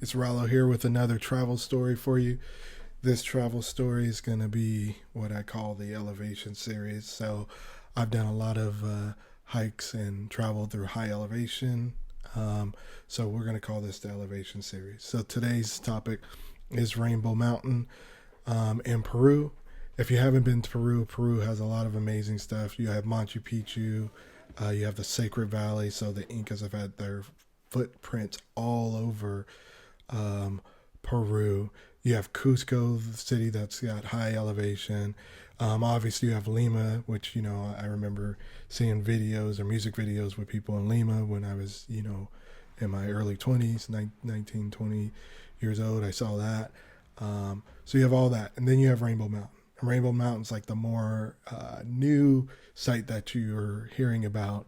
It's Rollo here with another travel story for you. This travel story is going to be what I call the elevation series. So I've done a lot of hikes and traveled through high elevation. So we're going to call this the elevation series. So today's topic is Rainbow Mountain in Peru. If you haven't been to Peru, Peru has a lot of amazing stuff. You have Machu Picchu, you have the Sacred Valley. So the Incas have had their footprints all over Peru. You have Cusco, the city that's got high elevation. Obviously, you have Lima, which, I remember seeing videos or music videos with people in Lima when I was, in my early 20s, 19, 20 years old. I saw that. So you have all that. And then you have Rainbow Mountain. And Rainbow Mountain's like the more new site that you're hearing about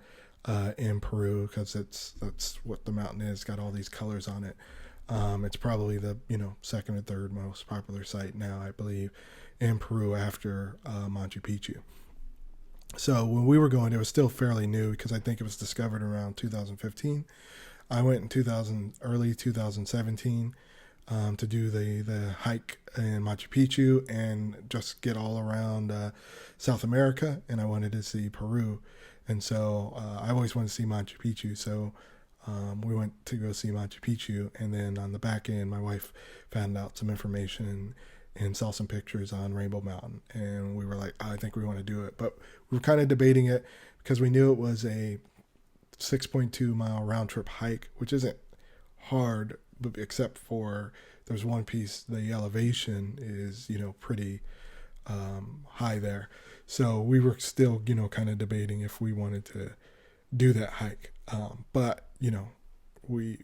in Peru, because that's what the mountain is. Got all these colors on it. It's probably the second or third most popular site now, I believe, in Peru after Machu Picchu. So when we were going, it was still fairly new because I think it was discovered around 2015. I went in early 2017 to do the hike in Machu Picchu and just get all around South America, and I wanted to see Peru, and so I always wanted to see Machu Picchu. So we went to go see Machu Picchu, and then on the back end, my wife found out some information and saw some pictures on Rainbow Mountain, and we were like, I think we want to do it. But we were kind of debating it because we knew it was a 6.2 mile round trip hike, which isn't hard, but except for there's one piece, the elevation is, pretty high there. So we were still, kind of debating if we wanted to do that hike. But we,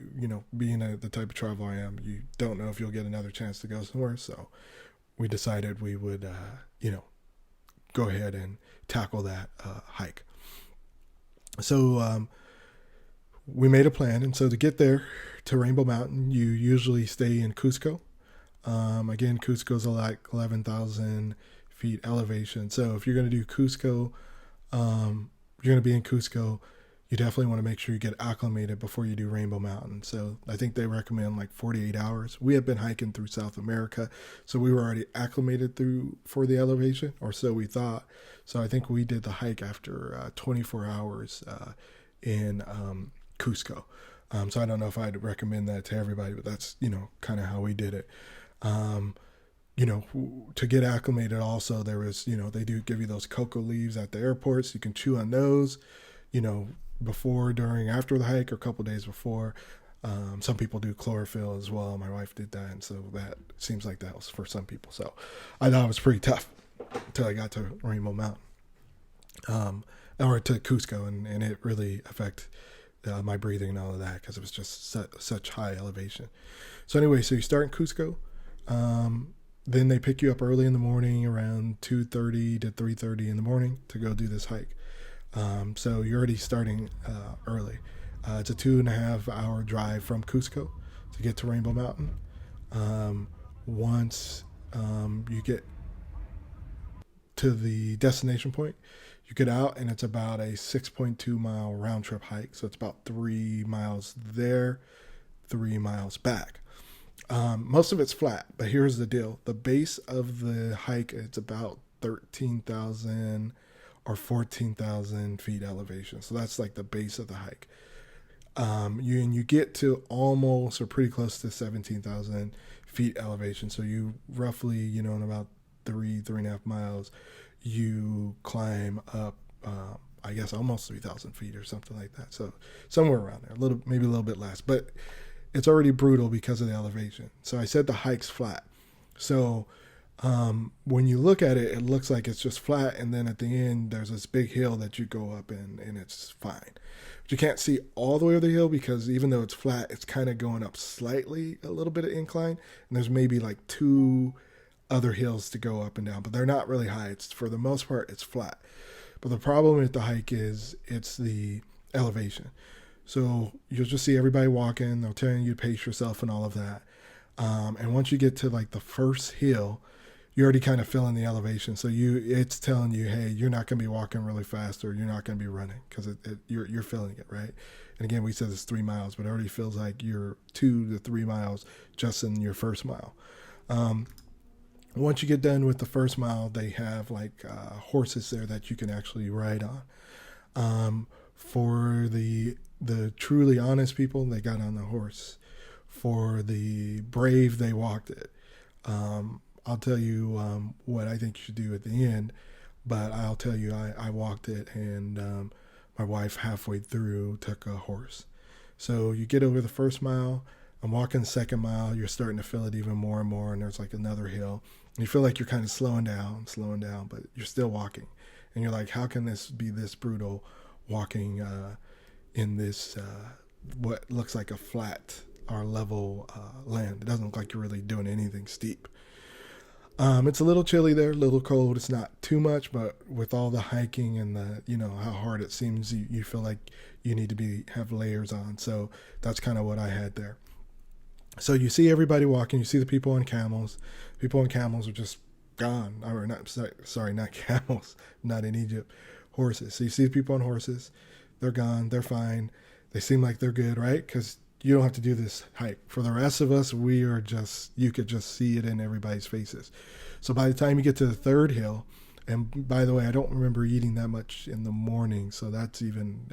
being the type of traveler I am, you don't know if you'll get another chance to go somewhere. So we decided we would, go ahead and tackle that hike. So we made a plan. And so to get there to Rainbow Mountain, you usually stay in Cusco. Again, Cusco's like 11,000 feet elevation. So if you're going to do Cusco, you're going to be in Cusco, you definitely want to make sure you get acclimated before you do Rainbow Mountain. So I think they recommend like 48 hours. We have been hiking through South America, so we were already acclimated for the elevation, or so we thought. So I think we did the hike after 24 hours in Cusco. So I don't know if I'd recommend that to everybody, but that's, kind of how we did it. To get acclimated also, there was, they do give you those cocoa leaves at the airports. You can chew on those, before, during, after the hike, or a couple days before. Some people do chlorophyll as well. My wife did that, and so that seems like that was for some people. So I thought it was pretty tough until I got to Rainbow Mountain, or to Cusco, and it really affected my breathing and all of that because it was just such high elevation. So anyway, so you start in Cusco. Then they pick you up early in the morning, around 2:30 to 3:30 in the morning, to go do this hike. So you're already starting early. It's a 2.5 hour drive from Cusco to get to Rainbow Mountain. Once you get to the destination point, you get out, and it's about a 6.2 mile round trip hike. So it's about 3 miles there, 3 miles back. Most of it's flat, but here's the deal. The base of the hike, it's about 13,000 or 14,000 feet elevation. So that's like the base of the hike. You get to almost or pretty close to 17,000 feet elevation. So you roughly, in about 3.5 miles, you climb up, I guess almost 3,000 feet or something like that. So somewhere around there, maybe a little bit less, but it's already brutal because of the elevation. So I said the hike's flat. So when you look at it, it looks like it's just flat, and then at the end there's this big hill that you go up in, and it's fine. But you can't see all the way over the hill because even though it's flat, it's kind of going up slightly, a little bit of incline, and there's maybe like 2 other hills to go up and down, but they're not really high. It's, for the most part, it's flat. But the problem with the hike is it's the elevation. So you'll just see everybody walking. They'll tell you to pace yourself and all of that. And once you get to like the first hill, you're already kind of feeling the elevation. So it's telling you, hey, you're not going to be walking really fast, or you're not going to be running, because you're feeling it, right? And again, we said it's 3 miles, but it already feels like you're 2 to 3 miles just in your first mile. Once you get done with the first mile, they have like horses there that you can actually ride on. For the truly honest people, they got on the horse. For the brave, they walked it. I'll tell you what I think you should do at the end, but I'll tell you I walked it, and my wife halfway through took a horse. So you get over the first mile. I'm walking the second mile. You're starting to feel it even more and more, and there's like another hill. And you feel like you're kind of slowing down, but you're still walking. And you're like, how can this be this brutal, walking in this what looks like a flat or level land? It doesn't look like you're really doing anything steep. It's a little chilly there, a little cold. It's not too much, but with all the hiking and the, how hard it seems, you feel like you need to have layers on. So that's kind of what I had there. So you see everybody walking. You see the people on camels. People on camels are just gone. Or not, sorry, not camels. Not in Egypt. Horses. So you see the people on horses. They're gone. They're fine. They seem like they're good, right? Because you don't have to do this hike. For the rest of us, you could just see it in everybody's faces. So by the time you get to the third hill, and by the way, I don't remember eating that much in the morning, so that's even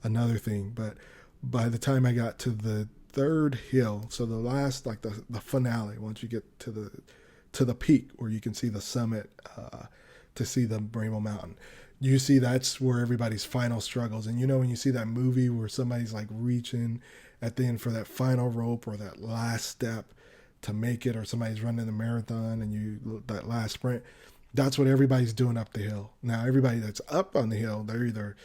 another thing. But by the time I got to the third hill, so the last, like the finale, once you get to the peak where you can see the summit, to see the Rainbow Mountain, you see that's where everybody's final struggles. And when you see that movie where somebody's like reaching at the end for that final rope or that last step to make it, or somebody's running the marathon and that last sprint, that's what everybody's doing up the hill. Now everybody that's up on the hill, they're either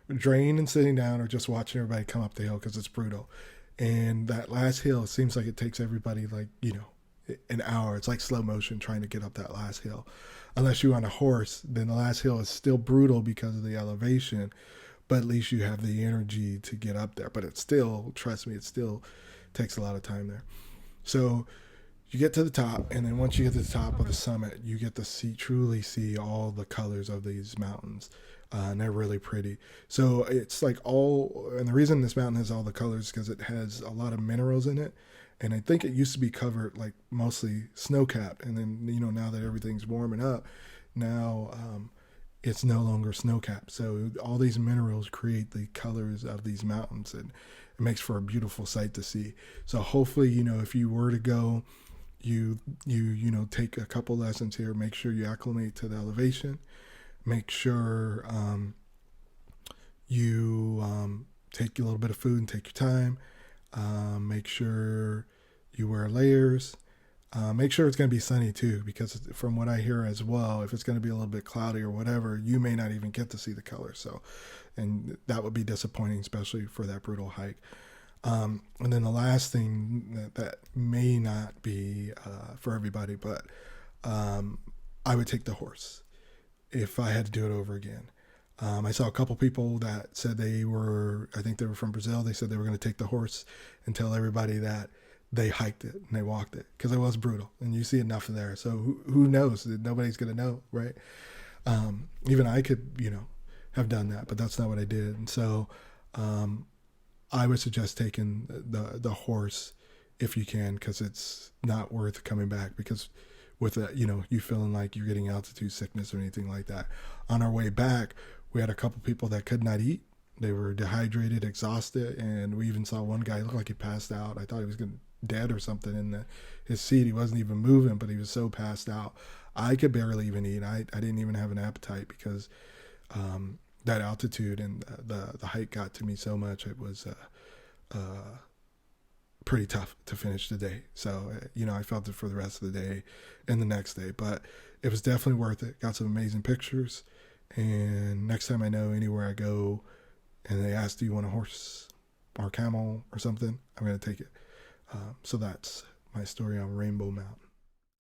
drained and sitting down, or just watching everybody come up the hill because it's brutal. And that last hill, it seems like it takes everybody like, an hour. It's like slow motion trying to get up that last hill. Unless you're on a horse, then the last hill is still brutal because of the elevation, but at least you have the energy to get up there. But trust me, it still takes a lot of time there. So you get to the top, and then once you get to the top of the summit, you get to truly see all the colors of these mountains. And they're really pretty. So it's like and the reason this mountain has all the colors is because it has a lot of minerals in it. And I think it used to be covered like mostly snow-capped. And then, now that everything's warming up, now it's no longer snow-capped. So all these minerals create the colors of these mountains, and it makes for a beautiful sight to see. So hopefully, if you were to go, you take a couple lessons here. Make sure you acclimate to the elevation. Make sure you take a little bit of food and take your time. Make sure you wear layers. Make sure it's going to be sunny too, because from what I hear as well, if it's going to be a little bit cloudy or whatever, you may not even get to see the color. So, and that would be disappointing, especially for that brutal hike. And then the last thing that may not be for everybody, but I would take the horse if I had to do it over again. I saw a couple people that said I think they were from Brazil. They said they were going to take the horse and tell everybody that they hiked it and they walked it, because it was brutal. And you see enough of there. So who knows? Nobody's going to know, right? Even I could, have done that, but that's not what I did. And so I would suggest taking the horse if you can, because it's not worth coming back, because with that, you feeling like you're getting altitude sickness or anything like that. On our way back, we had a couple people that could not eat. They were dehydrated, exhausted, and we even saw one guy look like he passed out. I thought he was dead or something in his seat. He wasn't even moving, but he was so passed out. I could barely even eat. I didn't even have an appetite, because that altitude and the hike got to me so much. It was pretty tough to finish the day. So, I felt it for the rest of the day and the next day, but it was definitely worth it. Got some amazing pictures. And next time I know anywhere I go and they ask, do you want a horse or camel or something, I'm going to take it. So that's my story on Rainbow Mountain.